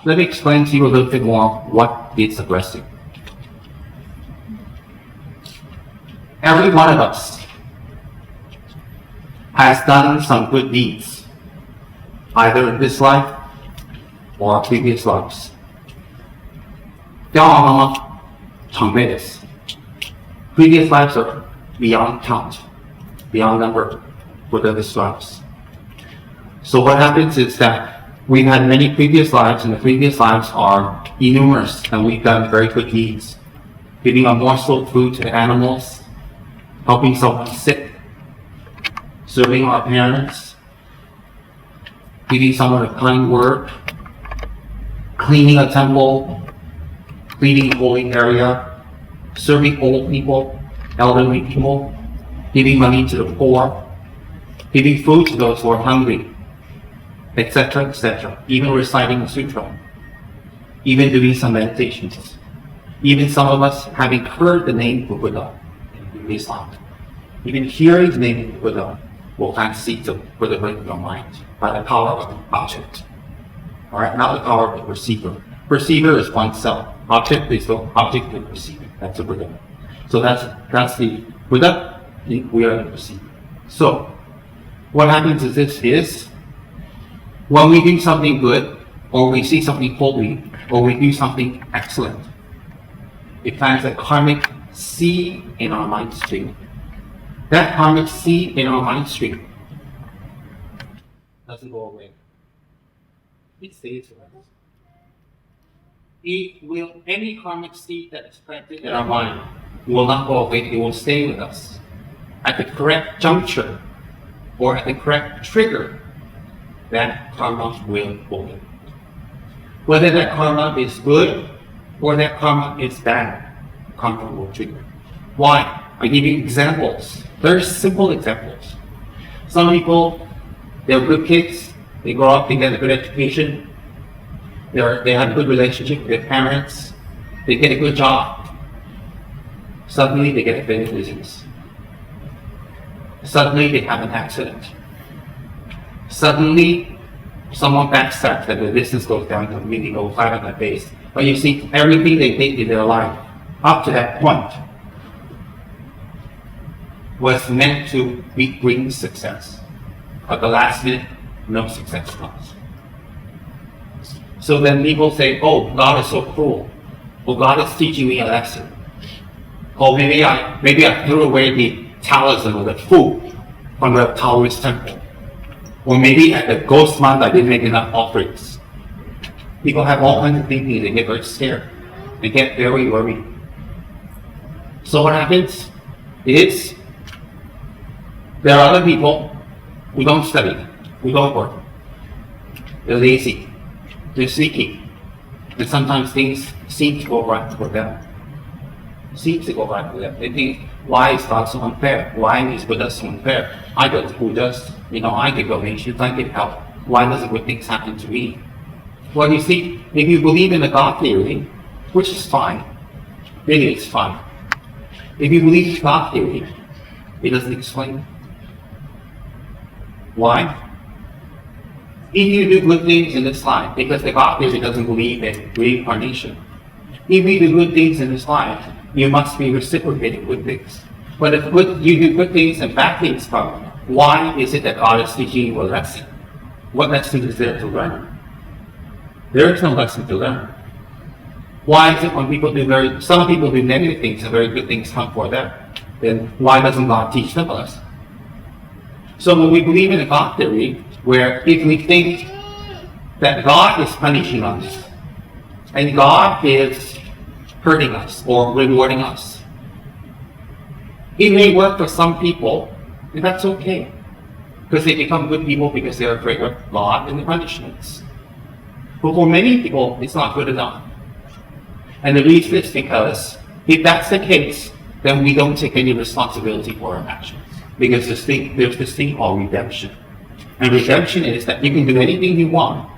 let me explain to you a little bit more what is aggressive. Every one of us has done some good deeds, either in this life or previous lives. 骄傲吗？常备です。Previous lives are beyond count, beyond number for those lives. So what happens is that we've had many previous lives, and the previous lives are innumerous, and we've done very good deeds. Giving a morsel of food to the animals, helping someone sick, serving our parents, giving someone a kind word, cleaning a temple, cleaning a holy area, serving old people, elderly people, giving money to the poor, giving food to those who are hungry, etc., etc. Even reciting a sutra, even doing some meditations, even some of us having heard the name of Buddha in Islam, even hearing the name of Buddha will plant seeds of Buddha in your mind by the power of the object. All right, not the power of the perceiver. Perceiver is oneself. Object is the object of perceiving. That's a Buddha. So that's the Buddha. We are the perceiver. So what happens is this: when we do something good, or we see something holy, or we do something excellent, it plants a karmic seed in our mind stream. That karmic seed in our mind stream doesn't go away. It stays with us. Any karmic seed that is planted in our mind will not go away, it will stay with us. At the correct juncture, or at the correct trigger, that karma will open. Whether that karma is good or that karma is bad, karma will trigger. Why? I give you examples, very simple examples. Some people, they're good kids, they grow up, they get a good education, they have a good relationship with their parents, they get a good job. Suddenly they get a fatal disease. Suddenly they have an accident. Suddenly someone backstabs and the business goes down completely, go flat on their face. But you see, everything they did in their life up to that point was meant to bring success. At the last minute, no success comes. So then people say, oh, God is so cruel. Well, God is teaching me a lesson. Oh, maybe I threw away the talisman or the food from the Taoist temple. Or maybe at the ghost month I didn't make enough offerings. People have all kinds of thinking, they get very scared. They get very worried. So what happens is, there are other people who don't study, who don't work. They're lazy, they're sneaky, and sometimes things seem to go right for them. They think, why is God so unfair? Why is Buddha so unfair? I go to Buddhas, I get donations, I get help. Why doesn't good things happen to me? Well, you see, if you believe in the God theory, which is fine, really it's fine. If you believe in God theory, it doesn't explain. Why? If you do good things in this life, because the God theory doesn't believe in reincarnation, if you do good things in this life, you must be reciprocating good things. But if you do good things and bad things come, why is it that God is teaching you a lesson? What lesson is there to learn? There is no lesson to learn. Why is it when some people do negative things and very good things come for them, then why doesn't God teach them a lesson? So when we believe in a God theory, where if we think that God is punishing us, and God is hurting us or rewarding us, it may work for some people, and that's okay. Because they become good people because they're afraid of God and the punishments. But for many people, it's not good enough. And the reason is because if that's the case, then we don't take any responsibility for our actions. Because there's this thing called redemption. And redemption is that you can do anything you want,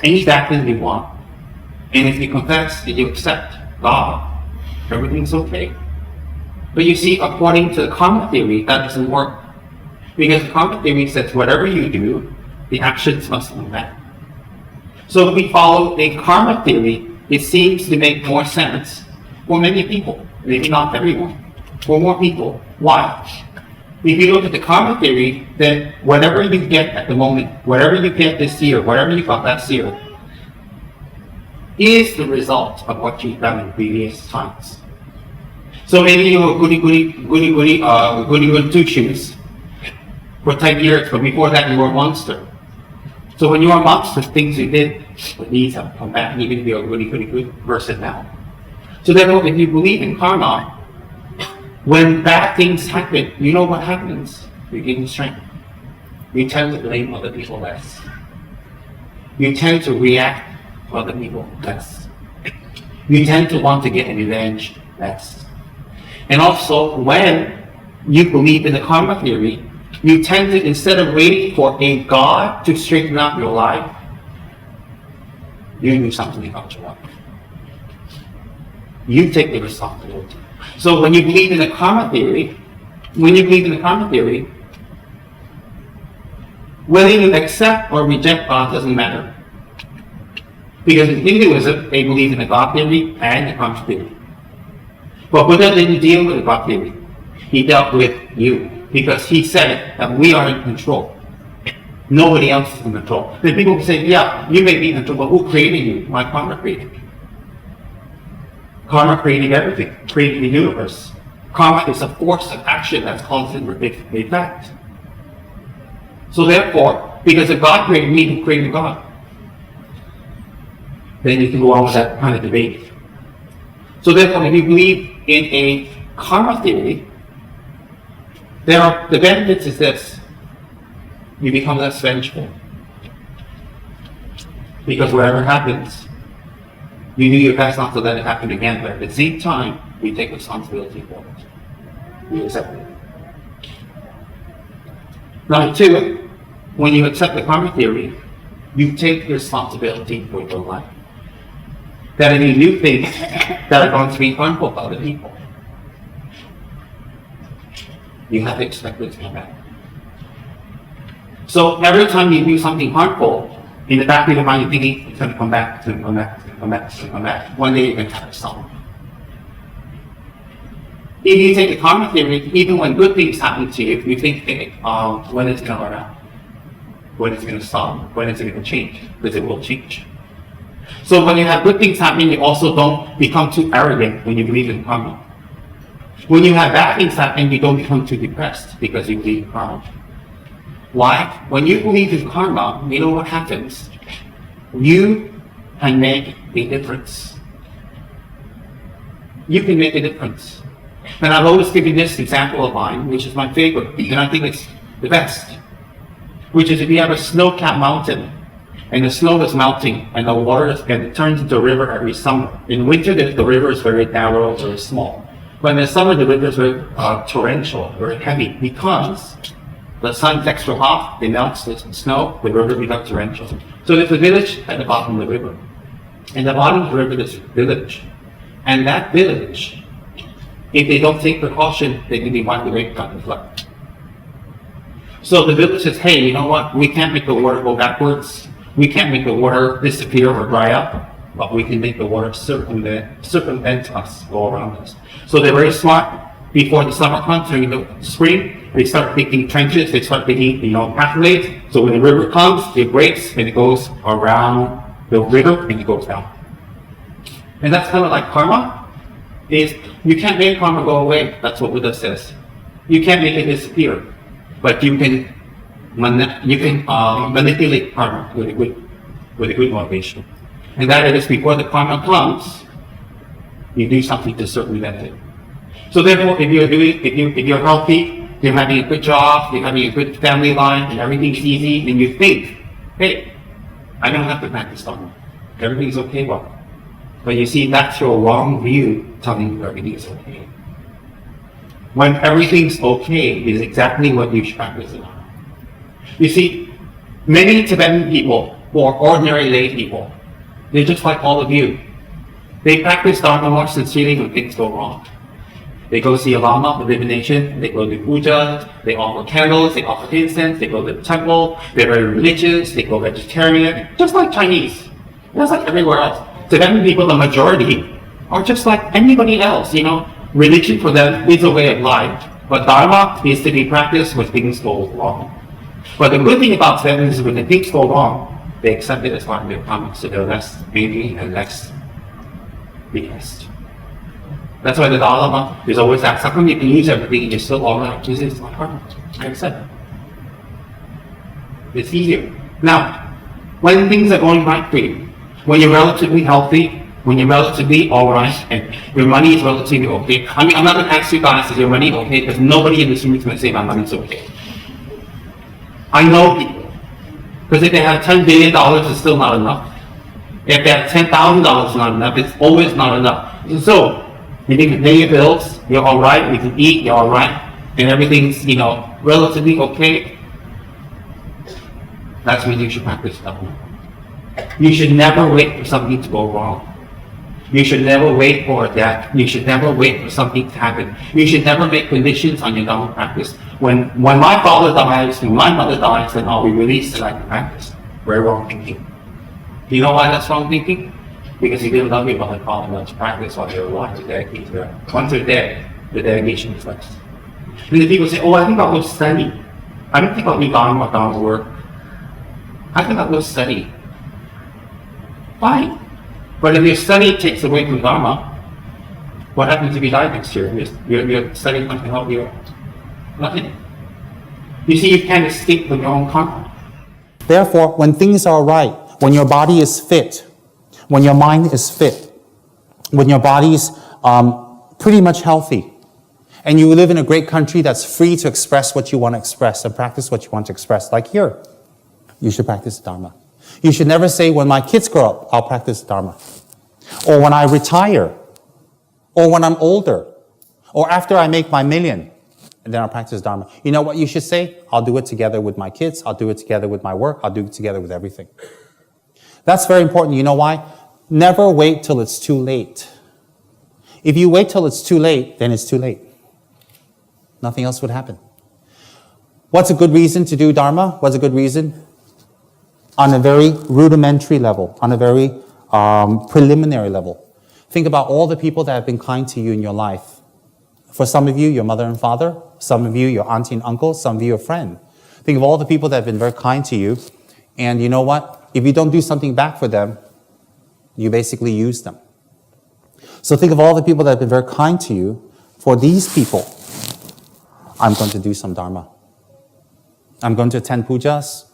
any bad thing you want, and if you confess and you accept God, everything's okay. But you see, according to the karma theory, that doesn't work. Because the karma theory says whatever you do, the actions must come back. So if we follow a karma theory, it seems to make more sense for many people, maybe not everyone, for more people. Why? If you look at the karma theory, then whatever you get at the moment, whatever you get this year, whatever you got last year, is the result of what you've done in previous times. So maybe you were goody two shoes for 10 years, but before that you were a monster. So when you are a monster, things you did, these have come back, even if you're a good person now. So therefore, if you believe in karma, when bad things happen, you know what happens? You gain strength. You tend to blame other people less. You tend to react to other people less. You tend to want to get revenge less. And also, when you believe in the karma theory, you tend to, instead of waiting for a God to straighten out your life, you do something about your life. You take the responsibility. So when you believe in the karma theory, whether you accept or reject God doesn't matter. Because in Hinduism, they believe in the God theory and the karma theory. But Buddha didn't deal with the God theory. He dealt with you. Because he said that we are in control. Nobody else is in control. Then people say, yeah, you may be in control, but who created you? My karma created you. Karma created everything, created the universe. Karma is a force of action that's constant effect. So therefore, because if God created me, who created God? Then you can go on with that kind of debate. So therefore, if you believe in a karma theory, the benefits is this: you become less vengeful. Because whatever happens, you do your best not to let it happen again, but at the same time, we take responsibility for it. We accept it. Number two, when you accept the karma theory, you take responsibility for your life. That if you do things that are going to be harmful to other people, you have to expect it to come back. So every time you do something harmful, in the back of your mind you're thinking, it's going to come back, it's going to come back, it's going to come back, it's going to come back. One day you're going to have to stop. If you take the karma theory, even when good things happen to you, you think, when it's going to run out? When it's going to stop? When is it going to change? Because it will change. So when you have good things happening, you also don't become too arrogant when you believe in karma. When you have bad things happening, you don't become too depressed because you believe in karma. Why? When you believe in karma, you know what happens? You can make a difference. You can make a difference. And I've always given this example of mine, which is my favorite, and I think it's the best. Which is if you have a snow-capped mountain, and the snow is melting, and the water and it turns into a river every summer. In winter, the river is very narrow, very small. But in the summer, the river is very torrential, very heavy, because the sun's extra hot, it melts the snow, the river becomes torrential. So there's a village at the bottom of the river. And the bottom of the river is a village. And that village, if they don't take precaution, they can be wiped away from the flood. So the village says, hey, you know what? We can't make the water go backwards. We can't make the water disappear or dry up, but we can make the water circumvent us, go around us. So they're very smart. Before the summer comes, during the spring, they start digging trenches, they start digging, pathways. So when the river comes, it breaks and it goes around the river and it goes down. And that's kind of like karma. Is you can't make karma go away. That's what Buddha says. You can't make it disappear, but you can manipulate karma with a good motivation. And that is before the karma comes, you do something to circumvent it. So therefore, if you're healthy, you're having a good job, you're having a good family life, and everything's easy, and you think, hey, I don't have to practice Dharma. Everything's okay, well. But you see, that's your wrong view telling you everything is okay. When everything's okay is exactly what you should practice in. You see, many Tibetan people, who are ordinary lay people, they're just like all of you. They practice Dharma more sincerely when things go wrong. They go see a Lama for divination, they go do puja, they offer candles, they offer incense, they go to the temple, they're very religious, they go vegetarian, just like Chinese. Just like everywhere else. To them people, the majority, are just like anybody else, Religion for them is a way of life. But Dharma needs to be practiced when things go wrong. But the good thing about Zen is when the things go wrong, they accept it as part of their karma, so they're less angry and less depressed. That's why the Dalai Lama is always asked, how come you can use everything and you're still alright? He says, it's my karma. I accept it. It's easier. Now, when things are going right for you, when you're relatively healthy, when you're relatively alright, and your money is relatively okay. I mean, I'm not going to ask you guys, is your money okay? Because nobody in this room is going to say my money's okay. I know people. Because if they have $10 billion, it's still not enough. If they have $10,000, it's not enough. It's always not enough. And so, you can pay your bills, you're alright, you can eat, you're alright, and everything's, relatively okay. That's when you should practice Dharma. You should never wait for something to go wrong. You should never wait for a death. You should never wait for something to happen. You should never make conditions on your Dharma practice. When my father dies, when my mother dies, then I'll be released and I can practice. Very wrong thinking. Do you know why that's wrong thinking? Because you didn't love your mother and father enough to practice while they're alive to dedicate to them. Once they're dead, the dedication is less. And the people say, I think I'll go study. I don't think I'll do Dharma work. I think I'll go study. Fine. But if your study takes away from Dharma, what happens if you die next year? Your study not going to help you out. Nothing. You see, you can't escape from your own karma. Therefore, when things are right, when your body is fit, when your mind is fit, when your body's pretty much healthy, and you live in a great country that's free to express what you want to express and practice what you want to express, like here, you should practice Dharma. You should never say, when my kids grow up, I'll practice Dharma. Or when I retire. Or when I'm older. Or after I make my million. And then I'll practice Dharma. You know what you should say? I'll do it together with my kids. I'll do it together with my work. I'll do it together with everything. That's very important. You know why? Never wait till it's too late. If you wait till it's too late, then it's too late. Nothing else would happen. What's a good reason to do Dharma? What's a good reason? On a very rudimentary level, on a very preliminary level. Think about all the people that have been kind to you in your life. For some of you, your mother and father. Some of you, your auntie and uncle. Some of you, a friend. Think of all the people that have been very kind to you. And you know what? If you don't do something back for them, you basically use them. So think of all the people that have been very kind to you. For these people, I'm going to do some Dharma. I'm going to attend pujas.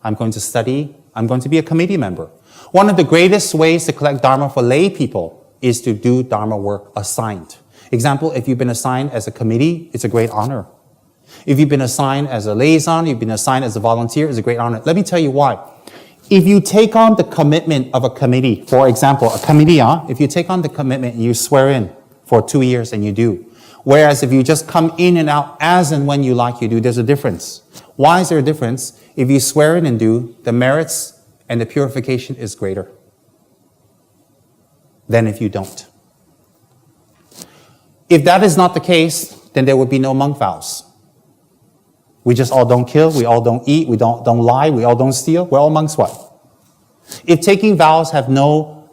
I'm going to study. I'm going to be a committee member. One of the greatest ways to collect Dharma for lay people is to do Dharma work assigned. Example, if you've been assigned as a committee, it's a great honor. If you've been assigned as a liaison, you've been assigned as a volunteer, it's a great honor. Let me tell you why. If you take on the commitment of a committee, for example, a committee, if you take on the commitment and you swear in for 2 years and you do. Whereas if you just come in and out as and when you like, you do, there's a difference. Why is there a difference? If you swear in and do, the merits and the purification is greater than if you don't. If that is not the case, then there would be no monk vows. We just all don't kill, we all don't eat, we don't lie, we all don't steal. We're all monks what? If taking vows have no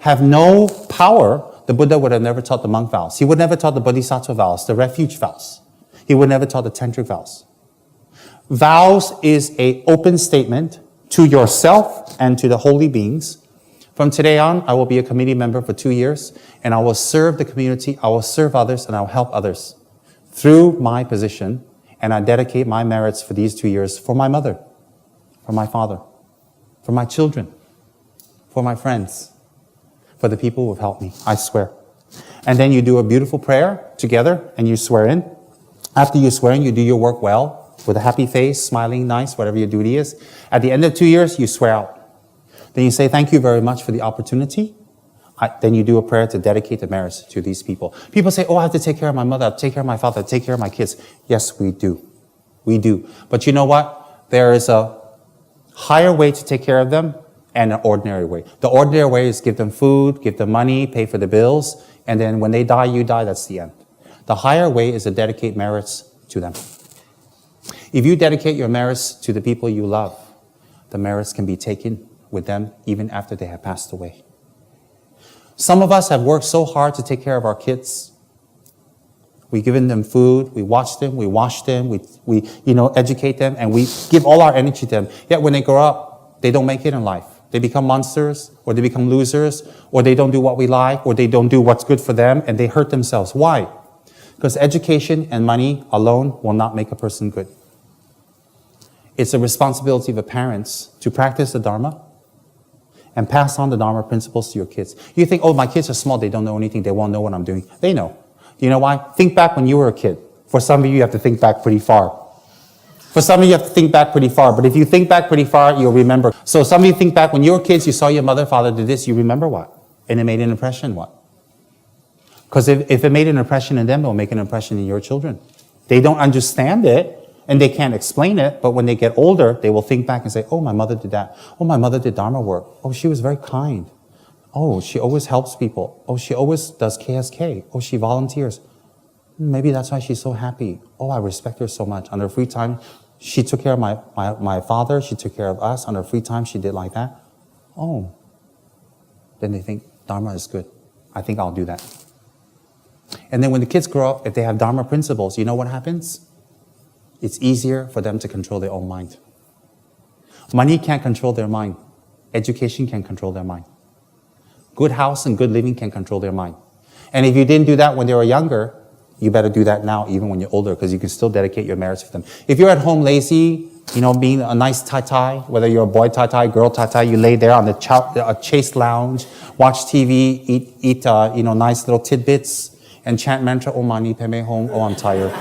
power, the Buddha would have never taught the monk vows. He would never taught the bodhisattva vows, the refuge vows. He would never taught the tantric vows. Vows is an open statement to yourself and to the holy beings. From today on, I will be a committee member for 2 years, and I will serve the community, I will serve others, and I will help others through my position, and I dedicate my merits for these 2 years for my mother, for my father, for my children, for my friends, for the people who have helped me, I swear. And then you do a beautiful prayer together, and you swear in. After you swear in, you do your work well, with a happy face, smiling, nice, whatever your duty is. At the end of 2 years, you swear out. Then you say, thank you very much for the opportunity. Then you do a prayer to dedicate the merits to these people. People say, I have to take care of my mother, I have to take care of my father, I have to take care of my kids. Yes, we do. We do. But you know what? There is a higher way to take care of them and an ordinary way. The ordinary way is give them food, give them money, pay for the bills, and then when they die, you die, that's the end. The higher way is to dedicate merits to them. If you dedicate your merits to the people you love, the merits can be taken with them even after they have passed away. Some of us have worked so hard to take care of our kids. We've given them food, we watch them, we wash them, we educate them, and we give all our energy to them. Yet when they grow up, they don't make it in life. They become monsters, or they become losers, or they don't do what we like, or they don't do what's good for them, and they hurt themselves. Why? Because education and money alone will not make a person good. It's a responsibility of the parents to practice the Dharma and pass on the Dharma principles to your kids. You think, oh, my kids are small, they don't know anything, they won't know what I'm doing. They know. You know why? Think back when you were a kid. For some of you, you have to think back pretty far. For some of you, you have to think back pretty far. But if you think back pretty far, you'll remember. So some of you think back when you were kids, you saw your mother, father do this, you remember what? And it made an impression, what? Because if it made an impression in them, it will make an impression in your children. They don't understand it, and they can't explain it, but when they get older, they will think back and say, oh, my mother did that. Oh, my mother did Dharma work. Oh, she was very kind. Oh, she always helps people. Oh, she always does KSK. Oh, she volunteers. Maybe that's why she's so happy. Oh, I respect her so much. On her free time, she took care of my father. She took care of us. On her free time, she did like that. Oh. Then they think, Dharma is good. I think I'll do that. And then when the kids grow up, if they have Dharma principles, you know what happens? It's easier for them to control their own mind. Money can't control their mind. Education can control their mind. Good house and good living can control their mind. And if you didn't do that when they were younger, you better do that now, even when you're older, because you can still dedicate your merits to them. If you're at home lazy, being a nice tai-tai, whether you're a boy tai-tai, girl tai-tai, you lay there on the chaste lounge, watch TV, eat nice little tidbits, and chant mantra, Om Mani Padme Hum, oh, I'm tired.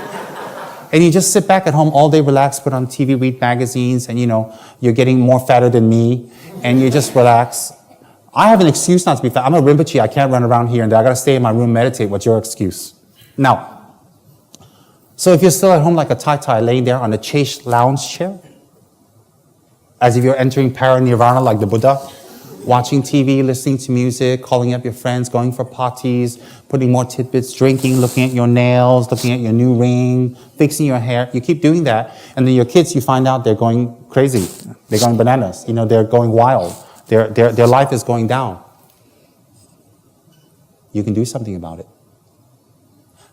And you just sit back at home all day, relax, put on TV, read magazines, and you're getting more fatter than me, and you just relax. I have an excuse not to be fat. I'm a Rinpoche. I can't run around here and there. I got to stay in my room, meditate. What's your excuse? Now, so if you're still at home like a tai-tai, laying there on a chaste lounge chair, as if you're entering paranirvana like the Buddha, watching TV, listening to music, calling up your friends, going for parties, putting more tidbits, drinking, looking at your nails, looking at your new ring, fixing your hair. You keep doing that, and then your kids, you find out they're going crazy. They're going bananas. They're going wild. Their life is going down. You can do something about it.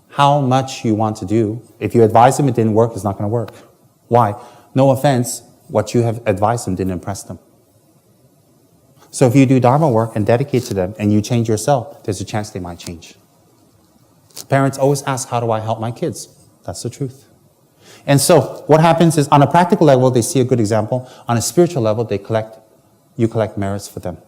How much you want to do, if you advise them it didn't work, it's not going to work. Why? No offense, what you have advised them didn't impress them. So if you do Dharma work and dedicate to them and you change yourself, there's a chance they might change. Parents always ask, how do I help my kids? That's the truth. And so what happens is on a practical level, they see a good example. On a spiritual level, you collect merits for them.